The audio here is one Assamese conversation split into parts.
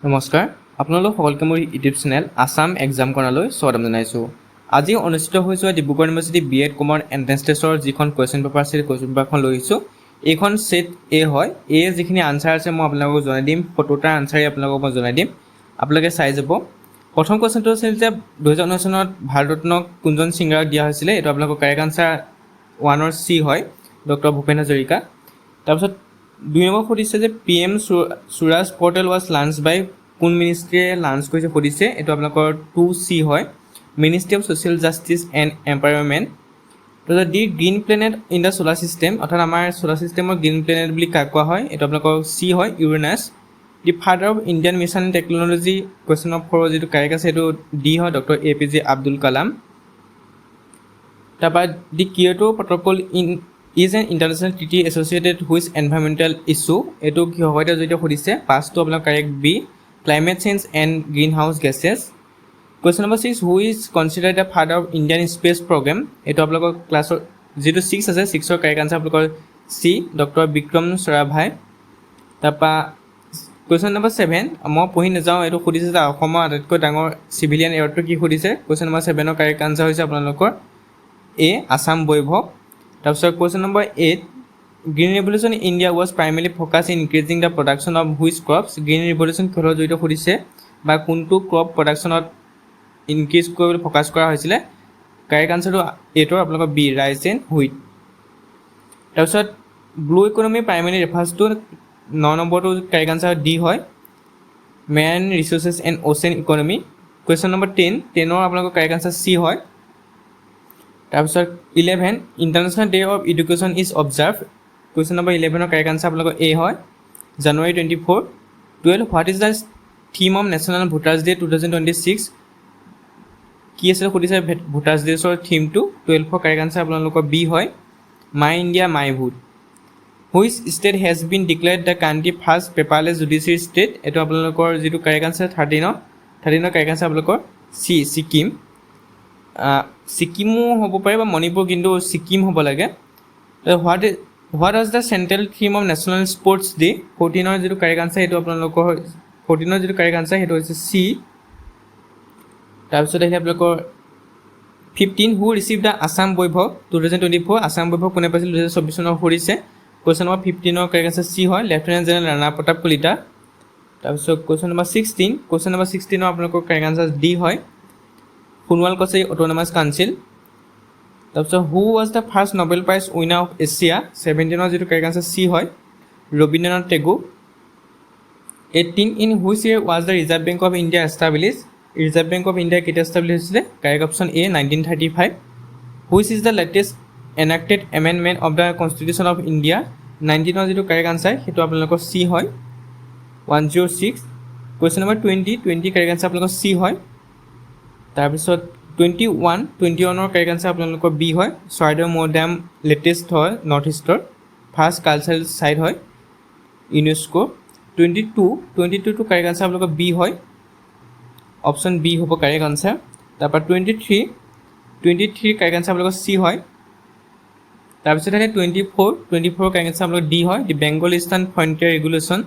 নমস্কাৰ আপোনালোক সকলকে মোৰ ইউটিউব চেনেল আসাম এক্সাম কৰ্ণাৰলৈ স্বাগতম জনাইছোঁ। আজি অনুষ্ঠিত হৈ যোৱা Dibrugarh university B Ed common entrance টেষ্টৰ যিখন কুৱেশ্যন পেপাৰ আছিল কুৱেশ্যন পেপাৰখন লৈ আহিছোঁ। এইখন ছেট এ হয়। এ যিখিনি আনচাৰ আছে মই আপোনালোকক জনাই দিম, 70টা আনচাৰেই আপোনালোকক মই জনাই দিম, আপোনালোকে চাই যাব। প্ৰথম কুৱেশ্যনটো আছিল যে 2019 চনত ভাৰতৰত্ন কোনজন ছিংগাৰক দিয়া হৈছিলে। এইটো আপোনালোকৰ কাৰেক্ট আনচাৰ 1 চি হয়, ডক্টৰ ভূপেন হাজৰিকা। তাৰপিছত 2 নম্বৰ সুধিছে যে PM Suraj portal was launch by কোন মিনিষ্ট্ৰীয়ে লাঞ্চ কৰিছে সুধিছে। এইটো আপোনালোকৰ 2C হয়, ministry of social justice and empowerment. তাৰপিছত the green planet in the solar system, অৰ্থাৎ আমাৰ ছ'লাৰ ছিষ্টেমৰ গ্ৰীণ প্লেনেট বুলি কাক কোৱা হয়। এইটো আপোনালোকৰ চি হয়, Uranus. The father of Indian mission and technology question number 4 যিটো কাৰেক্ট আছে সেইটো ডি হয়, ডক্টৰ APJ আব্দুল কালাম। তাৰপৰা the Kyoto protocol is an international treaty associated with environmental issue. এইটো কিহৰ সৈতে জড়িত সুধিছে। পাঁচটো আপোনাৰ correct B, climate change and green house gases. Question number 6 who is considered the father of Indian space programme. এইটো আপোনালোকৰ ক্লাছৰ যিটো 6 আছে 6ৰ কাৰেক্ট আনচাৰ আপোনালোকৰ চি, ডক্টৰ বিক্ৰম চাৰাভাই। তাৰপৰা কুৱেশ্যন নম্বৰ 7 মই পঢ়ি নাযাওঁ, এইটো সুধিছে যে অসমৰ আটাইতকৈ ডাঙৰ চিভিলিয়ান এয়াৰটো কি সুধিছে। কুৱেশ্যন নম্বৰ 7ৰ কাৰেক্ট আনচাৰ হৈছে আপোনালোকৰ এ, আছাম বৈভৱ। তাৰপিছত question number 8 green revolution in India was primarily focus in increasing the production of which crops. Green revolution কিহৰ জড়িত সুধিছে বা কোনটো ক্ৰপ প্ৰডাকশ্যনত ইনক্ৰিজ কৰিবলৈ ফ'কাছ কৰা হৈছিলে। কাৰেক্ট আনচাৰটো 8ৰ আপোনালোকৰ বি, ৰাইচ এণ্ড হুইট। তাৰপিছত blue economy primary refers to 9 নম্বৰটো কাৰেক্ট আনচাৰ ডি হয়, marine resources and ocean economy. Question number 10ৰ আপোনালোকৰ কাৰেক্ট আনচাৰ চি হয়। তাৰপিছত 11 international day of education is observe. Question number 11ৰ কাৰেক্ট আনচাৰ আপোনালোকৰ এ হয়, January 24। 12 what is the theme of national voters day 2026। কি আছিলে সুধিছে ভোটাৰ্ছ ডেছৰ থিমটো। 12ৰ কাৰেক্ট আনচাৰ আপোনালোকৰ বি হয়, my India my vote. Which state has been declared the country first paperless judiciary state. এইটো আপোনালোকৰ যিটো কাৰেক্ট আনচাৰ 13ৰ কাৰেক্ট আনচাৰ আপোনালোকৰ চি, ছিকিম। ছিকিমো হ'ব পাৰে বা মণিপুৰ, কিন্তু ছিকিম হ'ব লাগে। What was the central theme of national sports day. 14ৰ যিটো কাৰেক্ট আনচাৰ সেইটো আপোনালোকৰ 14ৰ যিটো কাৰেক্ট আনচাৰ সেইটো হৈছে চি। তাৰপিছত আহিলে আপোনালোকৰ 15 who receive the Assam Baibhav 2024। Assam Baibhav কোনে পাইছিল 2024 চনত সুধিছে। কুৱেশ্যন নম্বৰ 15ৰ কাৰেক্ট আনচাৰ চি হয়, লেফটেনেণ্ট জেনেৰেল ৰাণা প্ৰতাপ কলিতা। তাৰপিছত কুৱেশ্যন নম্বৰ 16ৰ আপোনালোকৰ কাৰেক্ট আনচাৰ ডি হয়, সোণোৱাল কছাৰী অট'নমাছ কাউন্সিল। তাৰপিছত who was the first Nobel prize winner of Asia. 17ৰ যিটো কাৰেক্ট আনচাৰ চি হয়, Rabindranath Tagore. 18 in which year was the Reserve Bank of India establish. Reserve Bank of India কেতিয়া এষ্টাব্লিছ হৈছিলে। Correct option A, 1935। Which is the latest enacted amendment of the constitution of India. 19ৰ যিটো কাৰেক্ট আনচাৰ সেইটো আপোনালোকৰ চি হয়, 106। কুৱেশ্যন নম্বৰ 20 কাৰেক্ট আনচাৰ আপোনালোকৰ চি হয়। তাৰপিছত 21ৰ কাৰেক্ট আনচাৰ আপোনালোকৰ বি হয়, চৰাইদেউ মৈদাম লেটেষ্ট হয়, নৰ্থ ইষ্টৰ ফাৰ্ষ্ট কালচাৰেল ছাইট হয়, ইউনেস্কো। 22টো কাৰেক্ট আনচাৰ আপোনালোকৰ বি হয়, অপশ্যন বি হ'ব কাৰেক্ট আনচাৰ। তাৰপৰা 23 কাৰেক্ট আনচাৰ আপোনালোকৰ চি হয়। তাৰপিছত আহে 24ৰ কাৰেক্ট আনচাৰ আপোনালোকৰ ডি হয়, দি বেংগল ইষ্টাৰ্ণ ফ্ৰণ্টিয়াৰ ৰেগুলেশ্যন।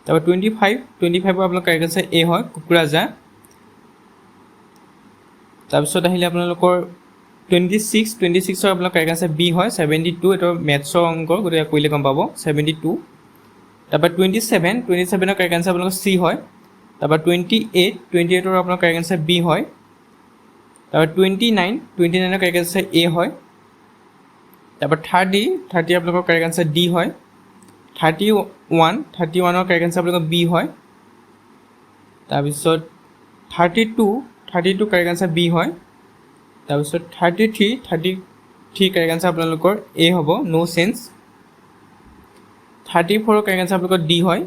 তাৰপৰা 25ৰ আপোনালোকৰ কাৰেক্ট আনচাৰ এ হয়, কোকৰাঝাৰ। তাৰপিছত আহিলে আপোনালোকৰ 26ৰ আপোনালোকৰ কাৰেক্ট আনচাৰ বি হয়, 72। এইটো মেথছৰ অংক, গতিকে কৰিলে গম পাব, 72। তাৰপৰা 27ৰ কাৰেক্ট আনচাৰ আপোনালোকৰ চি হয়। তাৰপৰা 28ৰ আপোনাৰ কাৰেক্ট আনচাৰ বি হয়। তাৰপৰা 29ৰ কাৰেক্ট আনচাৰ এ হয়। তাৰপৰা 30 আপোনালোকৰ কাৰেক্ট আনচাৰ ডি হয়। 31ৰ কাৰেক্ট আনচাৰ আপোনালোকৰ বি হয়। তাৰপিছত 32 কাৰেক্ট আনচাৰ বি হয়। তাৰপিছত 33 কাৰেক্ট আনচাৰ আপোনালোকৰ এ হ'ব, ন' চেঞ্চ। 34ৰ কাৰেক্ট আনচাৰ আপোনালোকৰ ডি হয়।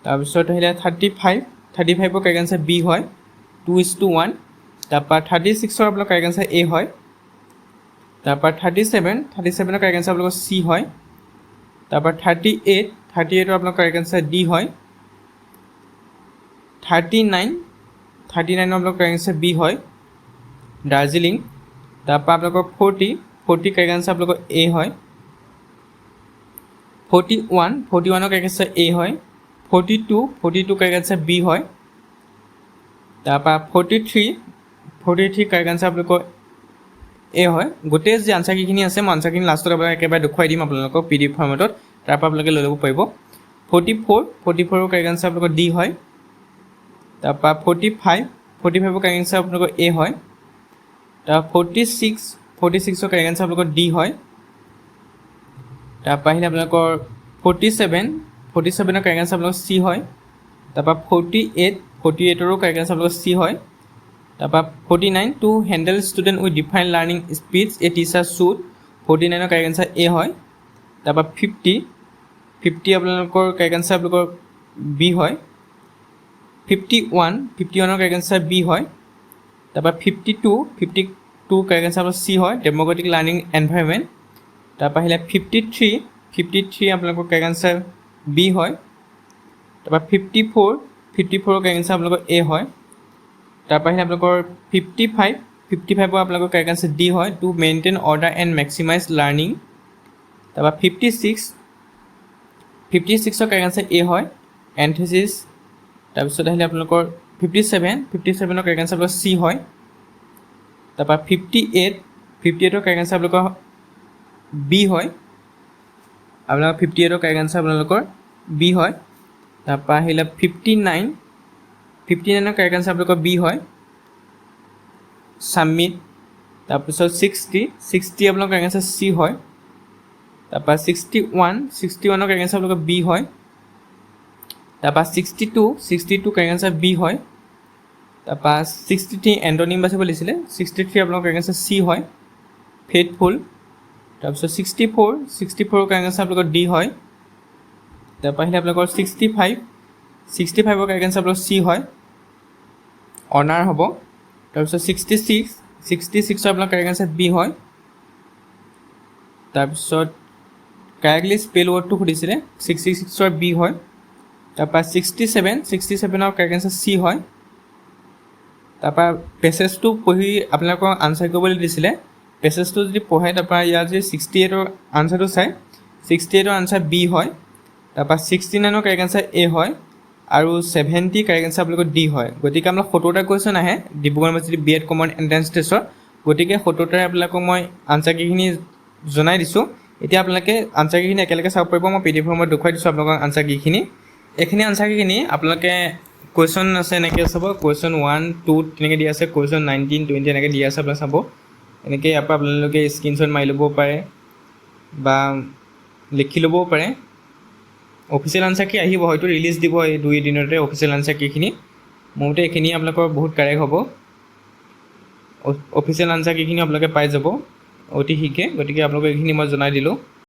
তাৰপিছত আহিলে 35ৰ কাৰেক্ট আনচাৰ বি হয়, 2:1। তাৰপৰা 36ৰ আপোনাৰ কাৰেক্ট আনচাৰ এ হয়। তাৰপৰা 37ৰ কাৰেক্ট আনচাৰ আপোনালোকৰ চি হয়। তাৰপৰা 38ৰ আপোনাৰ কাৰেক্ট আনচাৰ ডি হয়। 39ৰ আপোনালোকৰ কাৰেক্ট আনচাৰ বি হয়, দাৰ্জিলিং। তাৰপৰা আপোনালোকৰ 40 কাৰেক্ট আনচাৰ আপোনালোকৰ এ হয়। 41ৰ কাৰেক্ট আনচাৰ এ হয়। 42 কাৰেক্ট আনচাৰ বি হয় তাৰপৰা 43 কাৰেক্ট আনচাৰ আপোনালোকৰ এ হয় গোটেই যে আনচাৰ কিখিনি আছে মই আনচাৰখিনি লাষ্টত আপোনাক একেবাৰে দেখুৱাই দিম আপোনালোকক PDF ফৰ্মেটত তাৰপৰা আপোনালোকে লৈ ল'ব পাৰিব 44 কাৰেক্ট আনচাৰ আপোনালোকৰ ডি হয় তাৰপৰা 45 কাৰেক্ট আনচাৰ আপোনালোকৰ এ হয় তাৰপৰা 46 কাৰেক্ট আনচাৰ আপোনালোকৰ ডি হয় তাৰপৰা আহিলে আপোনালোকৰ 47 কাৰেক্ট আনচাৰ আপোনালোকৰ চি হয় তাৰপৰা 48 কাৰেক্ট আনচাৰ আপোনালোকৰ চি হয় তাৰপৰা 49 to handle student with define learning speeds a teacher should 49 correct answer A হয় তাৰপৰা 50 আপোনালোকৰ কাৰেক্ট আনচাৰ আপোনালোকৰ বি হয় 51 কাৰেক্ট আনচাৰ বি হয় তাৰপৰা 52 কাৰেক্ট আনচাৰ আপোনাৰ চি হয় ডেম'ক্ৰেটিক লাৰ্ণিং এনভাইৰনমেণ্ট তাৰপৰা আহিলে 53 আপোনালোকৰ কাৰেক্ট আনচাৰ বি হয় তাৰপৰা 54 কাৰেক্ট আনচাৰ আপোনালোকৰ এ হয় তাৰপৰা আহিলে আপোনালোকৰ 55 আপোনালোকৰ কাৰেক্ট আনচাৰ ডি হয় to maintain order and মেক্সিমাইজ learning তাৰপৰা 56 কাৰেক্ট আনচাৰ এ হয় এন্থেচিছ তাৰপিছত আহিলে আপোনালোকৰ 57 কাৰেক্ট আনচাৰ আপোনালোকৰ চি হয় তাৰপৰা 58 কাৰেক্ট আনচাৰ আপোনালোকৰ বি হয় আপোনালোকৰ 58 কাৰেক্ট আনচাৰ আপোনালোকৰ বি হয় তাৰপৰা আহিলে 59 কাৰেক্ট আনচাৰ আপোনালোকৰ বি হয় ছাবমিট তাৰপিছত 60 আপোনালোকৰ কাৰেক্ট আনচাৰ চি হয় তাৰপৰা 61 কাৰেক্ট আনচাৰ আপোনালোকৰ বি হয় তাৰপৰা 62 কাৰেক্ট আনচাৰ বি হয় তাৰপৰা 63 এণ্টনিম বাচিব লাগিছিলে 63 আপোনালোকৰ কাৰেক্ট আনচাৰ চি হয় ফেইথফুল তাৰপিছত 64 কাৰেক্ট আনচাৰ আপোনালোকৰ ডি হয় তাৰপৰা আহিলে আপোনালোকৰ 65 কাৰেক্ট আনচাৰ আপোনালোকৰ চি হয় অনাৰ হ'ব তাৰপিছত 66 আপোনালোকৰ কাৰেক্ট আনচাৰ বি হয় তাৰপিছত কাৰেক্টলি স্পেল ৱৰ্ডটো সুধিছিলে 66 বি হয় তাৰপৰা 67 কাৰেক্ট আনচাৰ চি হয় তাৰপৰা পেছেজটো পঢ়ি আপোনালোকক আনচাৰ কৰিবলৈ দিছিলে পেছেজটো যদি পঢ়ে তাৰপৰা ইয়াত যদি 68 আনচাৰটো চাই 68 আনচাৰ বি হয় তাৰপৰা 69 কাৰেক্ট আনচাৰ এ হয় আৰু 70 কাৰেক্ট আনচাৰ আপোনালোকৰ ডি হয় গতিকে আপোনালোক 70টা কুৱেশ্যন আহে Dibrugarh university B.Ed common entrance টেষ্টৰ গতিকে 70টাৰে আপোনালোকক মই আনচাৰকেইখিনি জনাই দিছোঁ এতিয়া আপোনালোকে আনচাৰকেইখিনি একেলগে চাব পাৰিব মই PDF ফৰ্মত দেখুৱাই দিছোঁ আপোনালোকক আনচাৰকেইখিনি এইখিনি আনচাৰকেইখিনি আপোনালোকে কুৱেশ্যন আছে এনেকৈ চাব কুৱেশ্যন 1 2 তেনেকৈ দিয়া আছে কুৱেশ্যন 19 20 এনেকৈ দিয়া আছে আপোনালোকে চাব এনেকৈ ইয়াৰ পৰা আপোনালোকে স্ক্ৰীনশ্বট মাৰি ল'ব পাৰে বা লিখি ল'বও পাৰে অফিচিয়েল আনচাৰ কি আহিব হয়তো ৰিলিজ দিব এই 2 দিনতে অফিচিয়েল আনচাৰ কিখিনি মোৰ মতে এইখিনি আপোনালোকৰ বহুত কাৰেক্ট হ'ব অফিচিয়েল আনচাৰ কিখিনি আপোনালোকে পাই যাব অতি শীঘ্ৰে গতিকে আপোনালোকক এইখিনি মই জনাই দিলোঁ